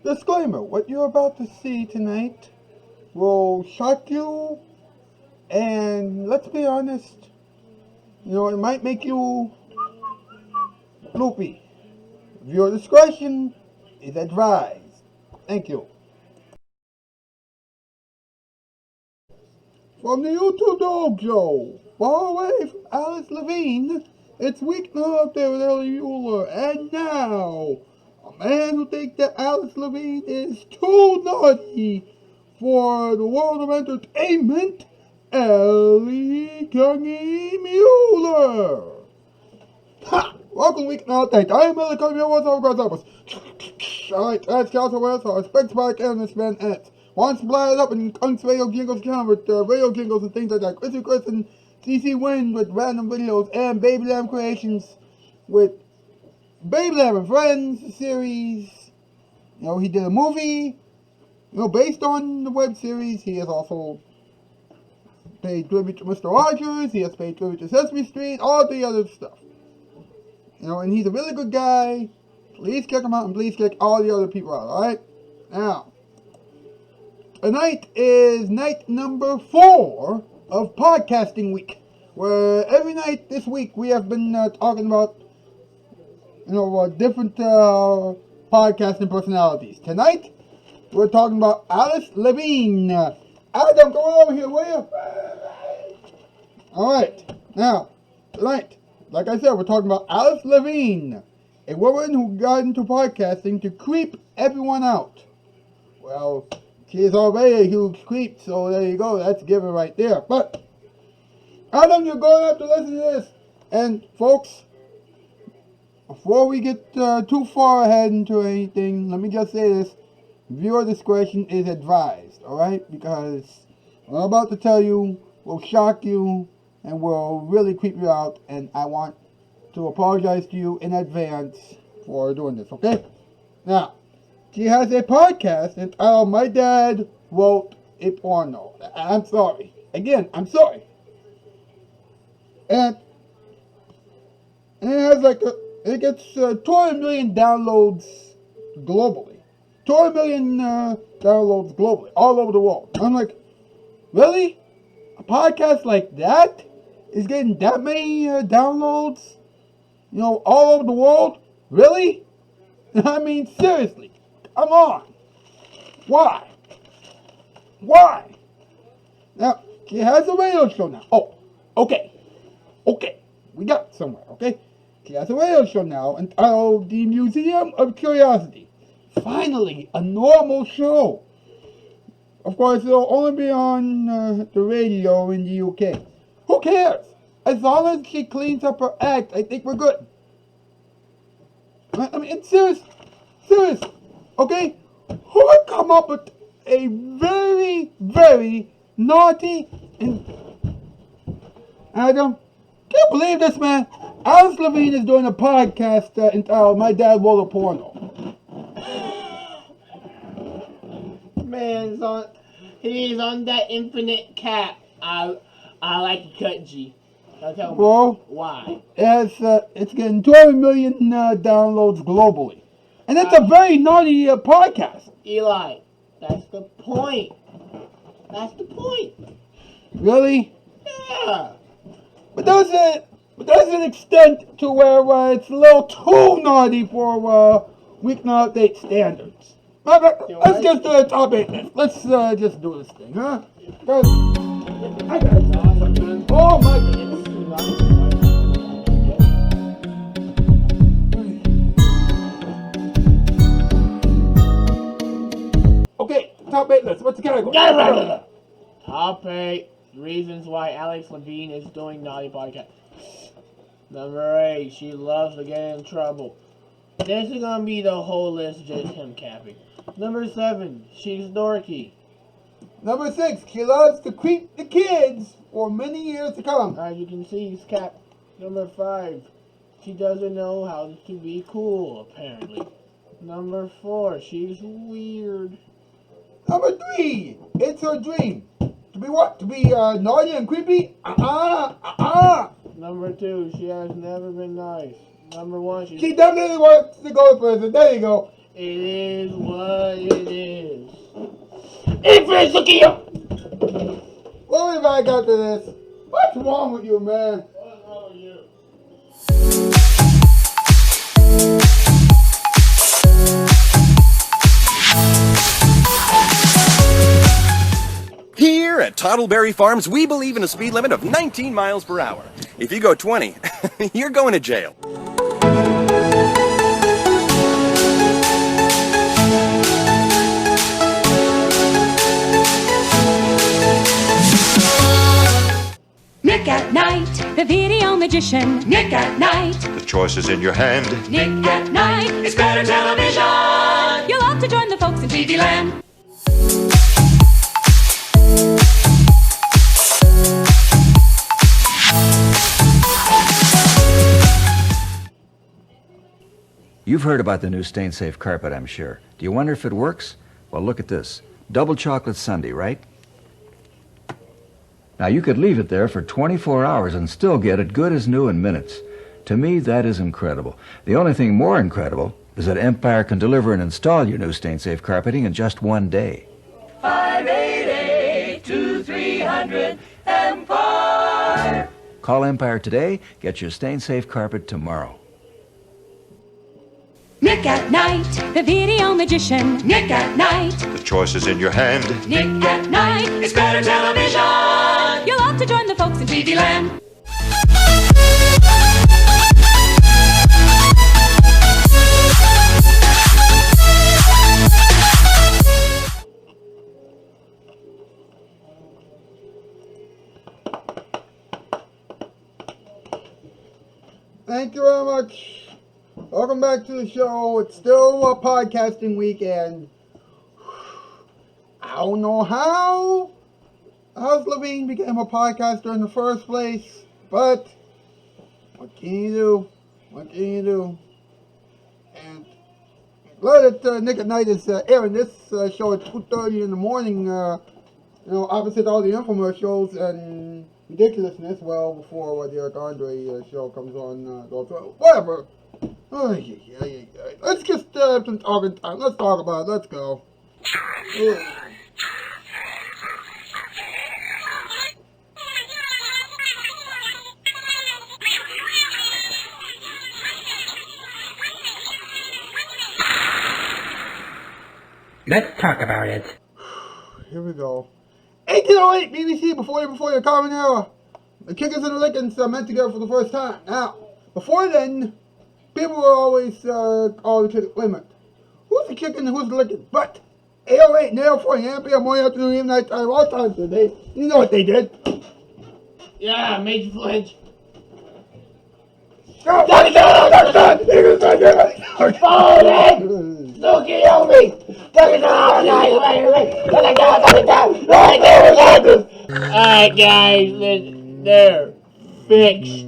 Disclaimer, what you're about to see tonight will shock you, and let's be honest, it might make you loopy. Viewer discretion is advised. Thank you. From the YouTube Dog Show, far away from Alice Levine, it's Weeknight up there with Ellie Muller, and now, a man who thinks that Alice Levine is too naughty for the world of entertainment, Ellie Muller. Ha! Welcome to Weeknight Update. I am Ellie Muller, what's over grasshoppers? Alright, that's Council West, so I expect to back in this man ants. Once blast up and Kunks radio jingles count with radio jingles and things like that. Chrissy Chris and CC Wind with random videos and Baby Lamb Creations with Baby Lamb and Friends series. He did a movie, based on the web series. He has also paid tribute to Mr. Rogers. He has paid tribute to Sesame Street, all the other stuff. And he's a really good guy. Please check him out and please check all the other people out, alright? Now, tonight is night number 4 of podcasting week, where every night this week we have been talking about, different podcasting personalities. Tonight, we're talking about Alice Levine. Adam, come on over here, will you? Alright, now, tonight, like I said, we're talking about Alice Levine, a woman who got into podcasting to creep everyone out. Well, she is already a huge creep, so there you go, that's a given right there. But, Adam, you're going to have to listen to this. And, folks, before we get too far ahead into anything, let me just say this. Viewer discretion is advised, alright? Because what I'm about to tell you will shock you and will really creep you out, and I want to apologize to you in advance for doing this, okay? Now, she has a podcast entitled My Dad Wrote a Porno. I'm sorry. Again, I'm sorry. And it has it gets 200 million downloads globally. 200 million downloads globally, all over the world. I'm like, really? A podcast like that is getting that many downloads? All over the world? Really? I mean, seriously. Come on. Why? Why? Now, she has a radio show now. Oh, okay. Okay. We got somewhere, okay? She has a radio show now entitled The Museum of Curiosity. Finally, a normal show. Of course, it'll only be on the radio in the UK. Who cares? As long as she cleans up her act, I think we're good. I mean, it's serious. Serious. Okay? Who would come up with a very, very naughty and... Adam, can you believe this, man? Alice Levine is doing a podcast entitled My Dad Wrote a Porno. Man, he's on that infinite cap. I like to cut G. I'll tell him why. It's getting 200 million downloads globally. And it's a very naughty podcast. Eli, that's the point. That's the point. Really? Yeah. But does it extend to where it's a little too naughty for Weeknight Update standards? Let's just do a top 8 list. Let's just do this thing, huh? I got it. Oh my goodness. Okay, top 8 list. What's the category? Top 8 reasons why Alice Levine is doing naughty podcast. Number 8, she loves to get in trouble. This is gonna be the whole list, just him capping. Number 7, she's dorky. Number 6, she loves to creep the kids for many years to come. As you can see, he's capped. Number 5, she doesn't know how to be cool, apparently. Number 4, she's weird. Number 3, it's her dream. To be what? To be naughty and creepy? Number 2, she has never been nice. Number 1, she definitely wants to go to prison. There you go. It is what it is. Infinite, look at you! What have I got to this? What's wrong with you, man? What's wrong with you? Here at Toddleberry Farms, we believe in a speed limit of 19 miles per hour. If you go 20, you're going to jail. Nick at Night, the video magician. Nick at Night, The choice is in your hand. Nick at Night, it's better television. You'll have to join the folks in TV land. You've heard about the new stain-safe carpet, I'm sure. Do you wonder if it works? Well, look at this. Double chocolate sundae, right? Now, you could leave it there for 24 hours and still get it good as new in minutes. To me, that is incredible. The only thing more incredible is that Empire can deliver and install your new stain-safe carpeting in just one day. 588-2300 Empire. Call Empire today. Get your stain-safe carpet tomorrow. Nick at Night, the video magician. Nick at Night, The choice is in your hand. Nick at Night, it's better television. You'll have to join the folks in TV land. Thank you very much. Welcome back to the show. It's still a podcasting weekend. I don't know how Alice Levine became a podcaster in the first place, but what can you do? What can you do? And glad that Nick at Night is airing this show at 2:30 in the morning. Opposite all the infomercials and ridiculousness. Well, before the Eric Andre show comes on, whatever. Oh, yeah. Let's just some talking time. Let's talk about it. Let's go. Let's talk about it. Here we go. 1808 BBC before your common era. The kickers and the lickings met together for the first time. Now, before then, people were always called the chicken. Wait a minute. Who's the chicken and who's the licking? But 808 and 804 AM, morning, afternoon, evening, night time, all times of the day. You know what they did. Yeah, made you flinch. Go! Alright guys, they're fixed.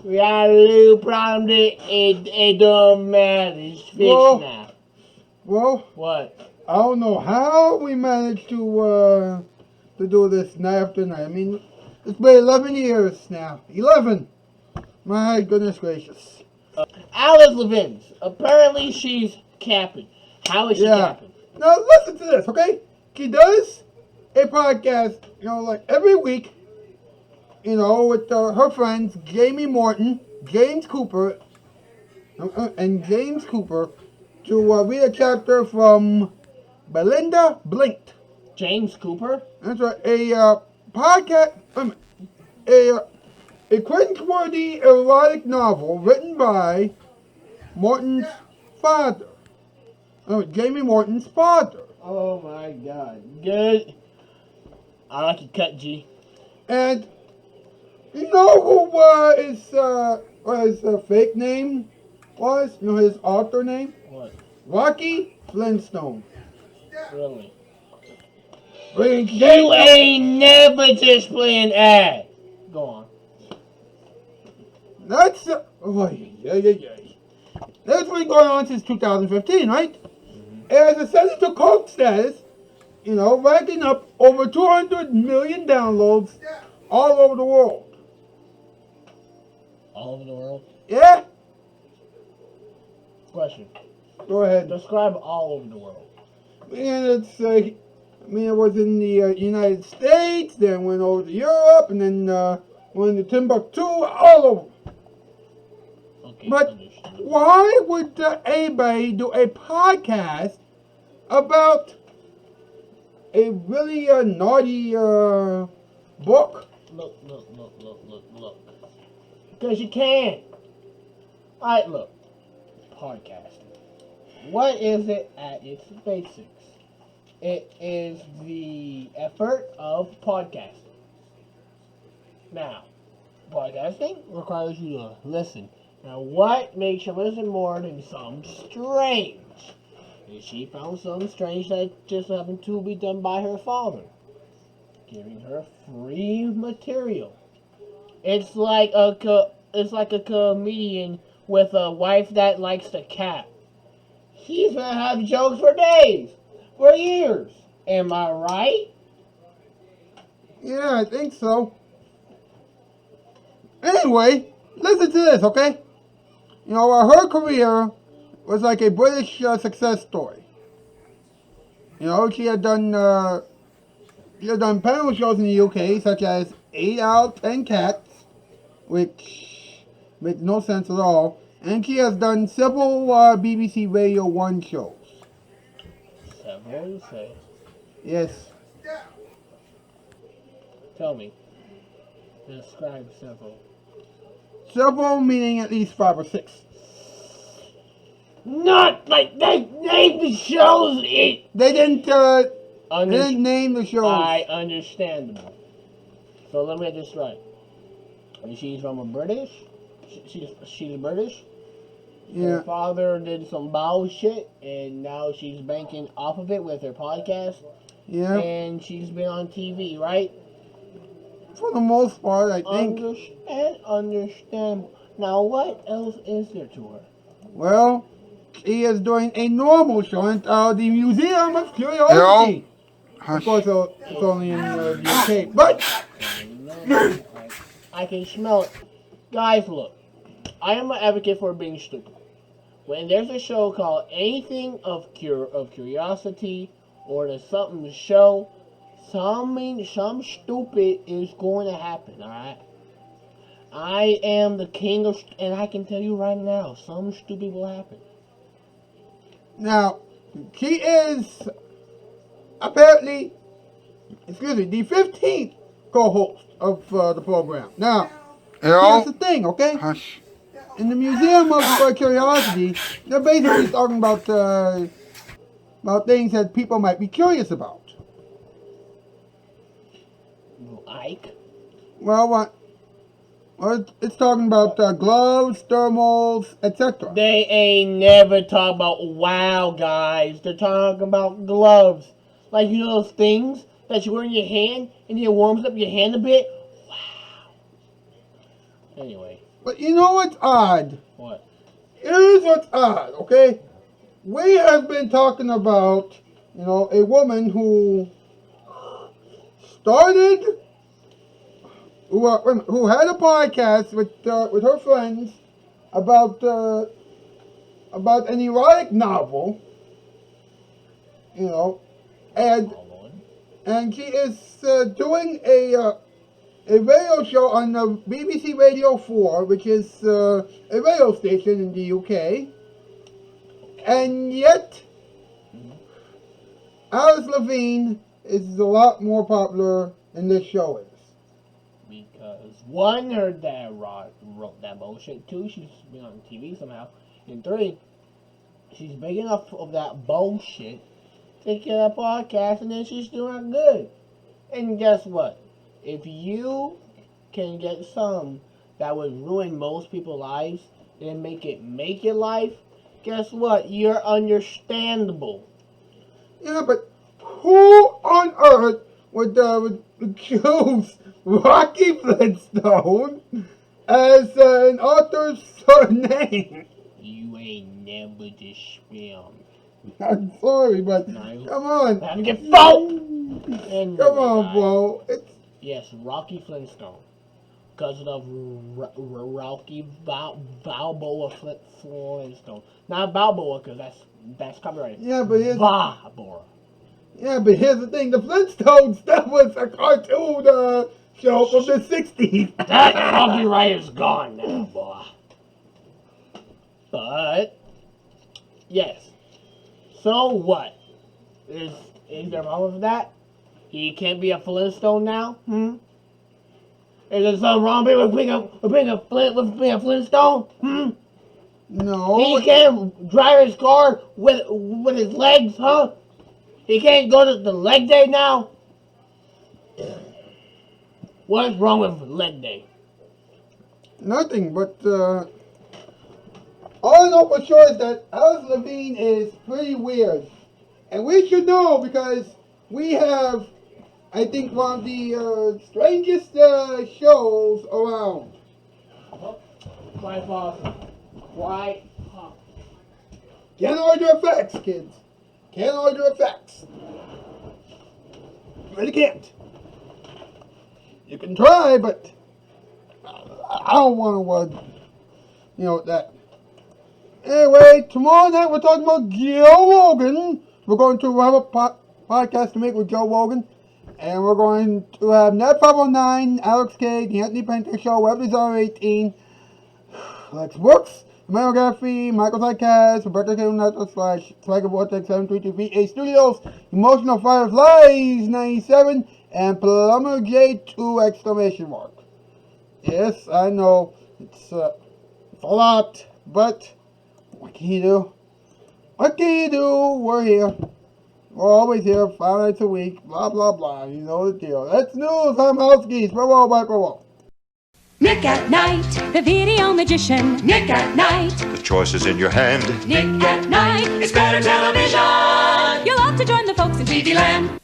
We got a little problem, it don't matter, it's fixed now. Well, What? I don't know how we managed to do this night after night. I mean, it's been 11 years now. 11! My goodness gracious. Alice Levine, apparently she's capping. How is she capping? Now listen to this, okay? She does a podcast, like every week, with her friends, Jamie Morton, James Cooper, to read a chapter from Belinda Blinked. James Cooper? That's right, a podcast, a cringeworthy erotic novel written by Morton's father. Jamie Morton's father. Oh my god. Good. I like your cut, G. And you know who his fake name was? You know his author name? What? Rocky Flintstone. Really? Bring You ain't never just playing ad. Go on. That's That's been going on since 2015, right? As ascended to cult status, racking up over 200 million downloads all over the world. All over the world? Yeah? Question. Go ahead. Describe all over the world. And it's it was in the United States, then went over to Europe, and then went to Timbuktu, all over. Okay, But understood. why would anybody do a podcast about a really naughty book? Look. Because you can. Alright, look. Podcasting. What is it at its basics? It is the effort of podcasting. Now, podcasting requires you to listen. Now, what makes you listen more than something strange? And she found something strange that just happened to be done by her father, giving her free material. It's like a comedian with a wife that likes to cat. He's gonna have jokes for days, for years. Am I right? Yeah, I think so. Anyway, listen to this, okay? You know, her career was like a British success story. You know, she had done panel shows in the UK, such as 8 Out of 10 Cats, which makes no sense at all. And she has done several BBC Radio 1 shows. Several, you say? Yes. Tell me. Describe several. Several meaning at least 5 or 6. Not like they named the shows. They didn't name the shows. I understandable. So let me get this right. She's from a British. She's British. Yeah. Her father did some bullshit, and now she's banking off of it with her podcast. Yeah. And she's been on TV, right? For the most part, I think. Understand. Now, what else is there to her? Well, she is doing a normal show at the Museum of Curiosity. Of course, it's only in the UK, but I can smell it. Guys, look. I am an advocate for being stupid. When there's a show called anything of curiosity or there's something to show, some stupid is going to happen, alright? I am the king of, and I can tell you right now, some stupid will happen. now she is apparently, the 15th co-host of the program. Now, here's the thing, okay? Hush. In the Museum of Curiosity, they're basically talking about things that people might be curious about. Ike? Well, it's talking about gloves, thermals, etc. They ain't never talk about wow, guys. They're talking about gloves. Like, you know those things that you wear in your hand and it warms up your hand a bit? Wow. Anyway. But you know what's odd? What? Here's what's odd, okay? We have been talking about, you know, a woman who started, who had a podcast with her friends about an erotic novel, you know, and she is doing a radio show on the BBC Radio 4, which is a radio station in the UK, and yet Alice Levine is a lot more popular than this show is. Because one, her dad wrote that bullshit. Two, she's been on TV somehow. And three, she's big enough of that bullshit to get a podcast, and then she's doing good. And guess what? If you can get some that would ruin most people's lives and make your life, guess what? You're understandable. Yeah, but who on earth would choose Rocky Flintstone as an author's name? You ain't never just spam. I'm sorry, but No. come on. Have to get fucked. Come on, bro. Yes, Rocky Flintstone. cousin of Rocky Balboa Flintstone. Not Balboa, because that's copyrighted. Yeah, but Balboa. Yeah, but here's the thing: the Flintstones, that was a cartoon show from the '60s. That copyright is gone now, boy. But yes. So what? Is there a problem with that? He can't be a Flintstone now? Is there something wrong with being a Flintstone? No. He can't drive his car with his legs, huh? He can't go to the leg day now? What is wrong with leg day? Nothing, but all I know for sure is that Alice Levine is pretty weird. And we should know because we have, I think, one of the strangest shows around. Quite possible. Quite possible. Can't argue with facts, kids. Can't argue with facts. Really can't. You can try, but I don't want to, that. Anyway, tomorrow night we're talking about Joe Rogan. We're going to have a podcast to make with Joe Rogan. And we're going to have Net 509, Alex K, The Anthony Painter Show, Web Designer 18, Lex Brooks, Emmanuel Gaffey, Michael Tycast, Roberto K. Swagger Vortex 732 VA Studios, Emotional Fireflies 97, and Plumber J2 exclamation mark. Yes, I know, it's a lot, but what can you do? What can you do? We're here. We're always here 5 nights a week, blah, blah, blah. You know the deal. That's news. I'm House Geese. Bravo. Nick at Night, the video magician. Nick at Night. The choice is in your hand. Nick at Night. It's better television. You'll have to join the folks in TV land.